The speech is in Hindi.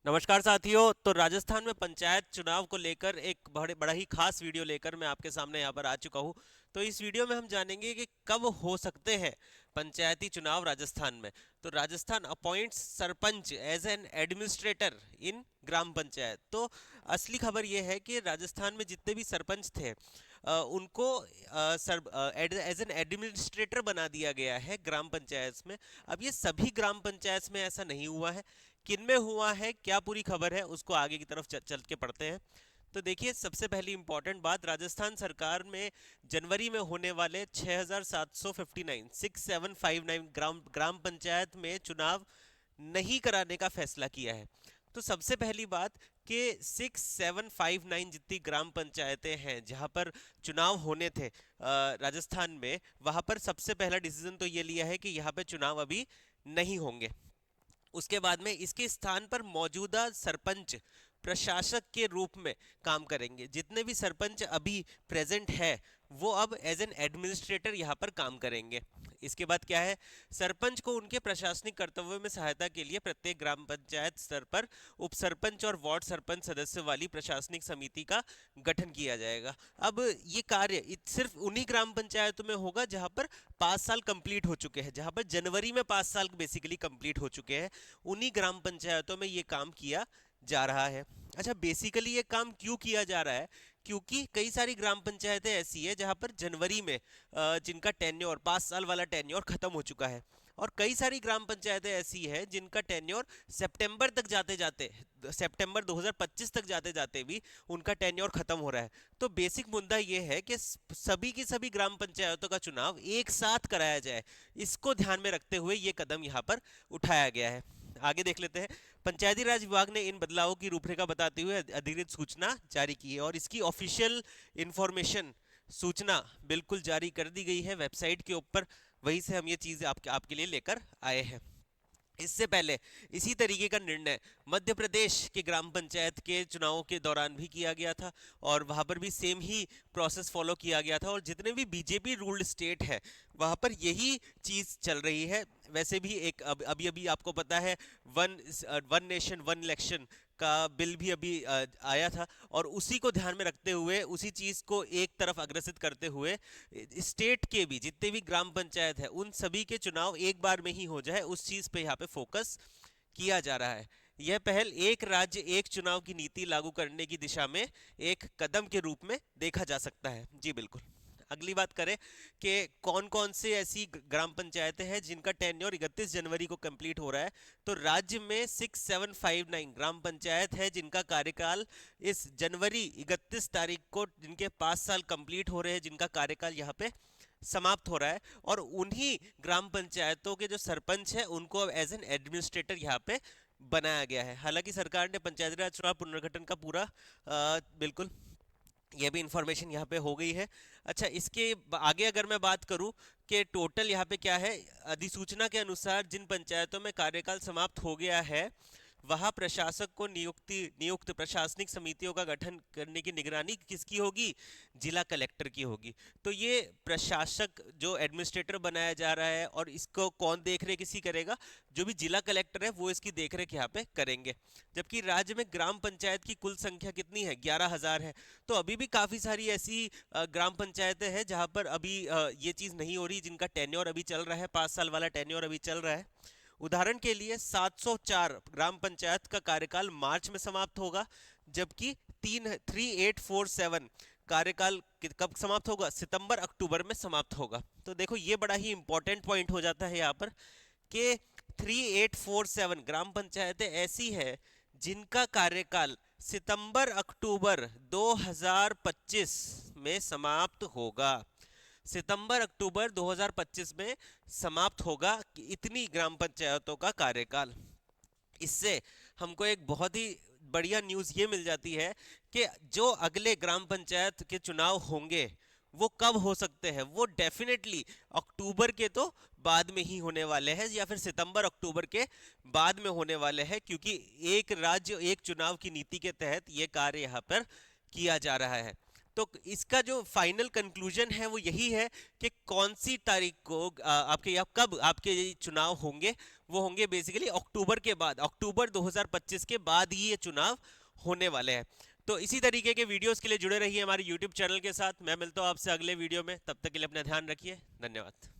नमस्कार साथियों। तो राजस्थान में पंचायत चुनाव को लेकर एक बड़ा ही खास वीडियो लेकर मैं आपके सामने यहाँ पर आ चुका हूँ। तो इस वीडियो में हम जानेंगे कि कब हो सकते हैं पंचायती चुनाव राजस्थान में। तो Rajasthan appoints sarpanch as an administrator in gram panchayat. तो असली खबर यह है कि राजस्थान में जितने भी सरपंच थे उनको एज एन एडमिनिस्ट्रेटर बना दिया गया है ग्राम पंचायत में। अब ये सभी ग्राम पंचायत में ऐसा नहीं हुआ है। किन में हुआ है, क्या पूरी खबर है, उसको आगे की तरफ चल के पढ़ते हैं। तो देखिए, सबसे पहली इंपॉर्टेंट बात, राजस्थान सरकार में जनवरी में होने वाले 6759 ग्राम ग्राम पंचायत में चुनाव नहीं कराने का फैसला किया है। तो सबसे पहली बात कि 6759 जितनी ग्राम पंचायतें हैं जहां पर चुनाव होने थे राजस्थान में, वहां पर सबसे पहला डिसीजन तो ये लिया है कि यहाँ पे चुनाव अभी नहीं होंगे। उसके बाद में इसके स्थान पर मौजूदा सरपंच प्रशासक के रूप में काम करेंगे। जितने भी सरपंच अभी प्रेजेंट है वो अब एज एन एडमिनिस्ट्रेटर यहाँ पर काम करेंगे। इसके बाद क्या है, सरपंच को उनके प्रशासनिक कर्तव्यों में सहायता के लिए प्रत्येक ग्राम पंचायत स्तर पर उप सरपंच और वार्ड सरपंच सदस्य वाली प्रशासनिक समिति का गठन किया जाएगा। अब ये कार्य सिर्फ उन्हीं ग्राम पंचायतों में होगा जहां पर 5 साल कंप्लीट हो चुके हैं, जहां पर जनवरी में 5 साल बेसिकली कंप्लीट हो चुके हैं। उन्हीं ग्राम पंचायतों में ये काम किया जा रहा है। अच्छा, बेसिकली ये काम क्यों किया जा रहा है? क्योंकि कई सारी ग्राम पंचायतें ऐसी है जहां पर जनवरी में जिनका टेन्योर 5 साल वाला टेन्योर खत्म हो चुका है, और कई सारी ग्राम पंचायतें ऐसी है जिनका टेन्योर सितंबर तक जाते जाते, सितंबर 2025 तक जाते जाते भी उनका टेन्योर खत्म हो रहा है। तो बेसिक मुद्दा यह है कि सभी की सभी ग्राम पंचायतों का चुनाव एक साथ कराया जाए। इसको ध्यान में रखते हुए ये कदम यहाँ पर उठाया गया है। आगे देख लेते हैं। पंचायती राज विभाग ने इन बदलावों की रूपरेखा बताते हुए अधिकृत सूचना जारी की है, और इसकी ऑफिशियल इंफॉर्मेशन सूचना बिल्कुल जारी कर दी गई है वेबसाइट के ऊपर। वहीं से हम ये चीज़ आपके लिए लेकर आए हैं। इससे पहले इसी तरीके का निर्णय मध्य प्रदेश के ग्राम पंचायत के चुनावों के दौरान भी किया गया था, और वहां पर भी सेम ही प्रोसेस फॉलो किया गया था। और जितने भी बीजेपी रूल्ड स्टेट है वहां पर यही चीज चल रही है। वैसे भी एक अभी अभी आपको पता है, one one nation one election का बिल भी अभी आया था, और उसी को ध्यान में रखते हुए, उसी चीज को एक तरफ अग्रसित करते हुए, स्टेट के भी जितने भी ग्राम पंचायत है उन सभी के चुनाव एक बार में ही हो जाए, उस चीज पे यहाँ पे फोकस किया जा रहा है। यह पहल एक राज्य एक चुनाव की नीति लागू करने की दिशा में एक कदम के रूप में देखा जा सकता है। जी बिल्कुल। अगली बात करें कि कौन कौन से ऐसी ग्राम पंचायतें हैं जिनका टेन्योर 31 जनवरी को कंप्लीट हो रहा है। तो राज्य में 6759 ग्राम पंचायत है जिनका कार्यकाल इस जनवरी 31 तारीख को, जिनके 5 साल कंप्लीट हो रहे हैं, जिनका कार्यकाल यहाँ पे समाप्त हो रहा है। और उन्हीं ग्राम पंचायतों के जो सरपंच हैं उनको अब एज एन एडमिनिस्ट्रेटर यहाँ पे बनाया गया है। हालांकि सरकार ने पंचायती राज चुनाव पुनर्गठन का पूरा बिल्कुल, ये भी इंफॉर्मेशन यहाँ पे हो गई है। अच्छा, इसके आगे अगर मैं बात करूं कि टोटल यहाँ पे क्या है, अधिसूचना के अनुसार जिन पंचायतों में कार्यकाल समाप्त हो गया है वहां प्रशासक को नियुक्त प्रशासनिक समितियों का गठन करने की निगरानी किसकी होगी? जिला कलेक्टर की होगी। तो ये प्रशासक जो एडमिनिस्ट्रेटर बनाया जा रहा है, और इसको कौन देख रेख इसी करेगा? जो भी जिला कलेक्टर है वो इसकी देखरेख यहाँ पे करेंगे। जबकि राज्य में ग्राम पंचायत की कुल संख्या कितनी है? 11,000 है। तो अभी भी काफी सारी ऐसी ग्राम पंचायतें हैं जहां पर अभी ये चीज नहीं हो रही, जिनका टेन्योर अभी चल रहा है, 5 साल वाला टेन्योर अभी चल रहा है। उदाहरण के लिए 704 ग्राम पंचायत का कार्यकाल मार्च में समाप्त होगा, जबकि 3847 कार्यकाल कब समाप्त होगा? सितंबर अक्टूबर में समाप्त होगा। तो देखो, ये बड़ा ही इंपॉर्टेंट पॉइंट हो जाता है यहाँ पर कि 3847 ग्राम पंचायतें ऐसी है जिनका कार्यकाल सितंबर अक्टूबर 2025 में समाप्त होगा। सितंबर अक्टूबर 2025 में समाप्त होगा कि इतनी ग्राम पंचायतों का कार्यकाल। इससे हमको एक बहुत ही बढ़िया न्यूज़ ये मिल जाती है कि जो अगले ग्राम पंचायत के चुनाव होंगे वो कब हो सकते हैं? वो डेफिनेटली अक्टूबर के तो बाद में ही होने वाले हैं, या फिर सितंबर अक्टूबर के बाद में होने वाले हैं, क्योंकि एक राज्य एक चुनाव की नीति के तहत ये कार्य यहाँ पर किया जा रहा है। तो इसका जो फाइनल कंक्लूजन है वो यही है कि कौन सी तारीख को आपके यहाँ कब आपके ये चुनाव होंगे, वो होंगे बेसिकली अक्टूबर के बाद, अक्टूबर 2025 के बाद ही ये चुनाव होने वाले हैं। तो इसी तरीके के वीडियोस के लिए जुड़े रहिए हमारे यूट्यूब चैनल के साथ। मैं मिलता हूँ आपसे अगले वीडियो में, तब तक के लिए अपना ध्यान रखिए। धन्यवाद।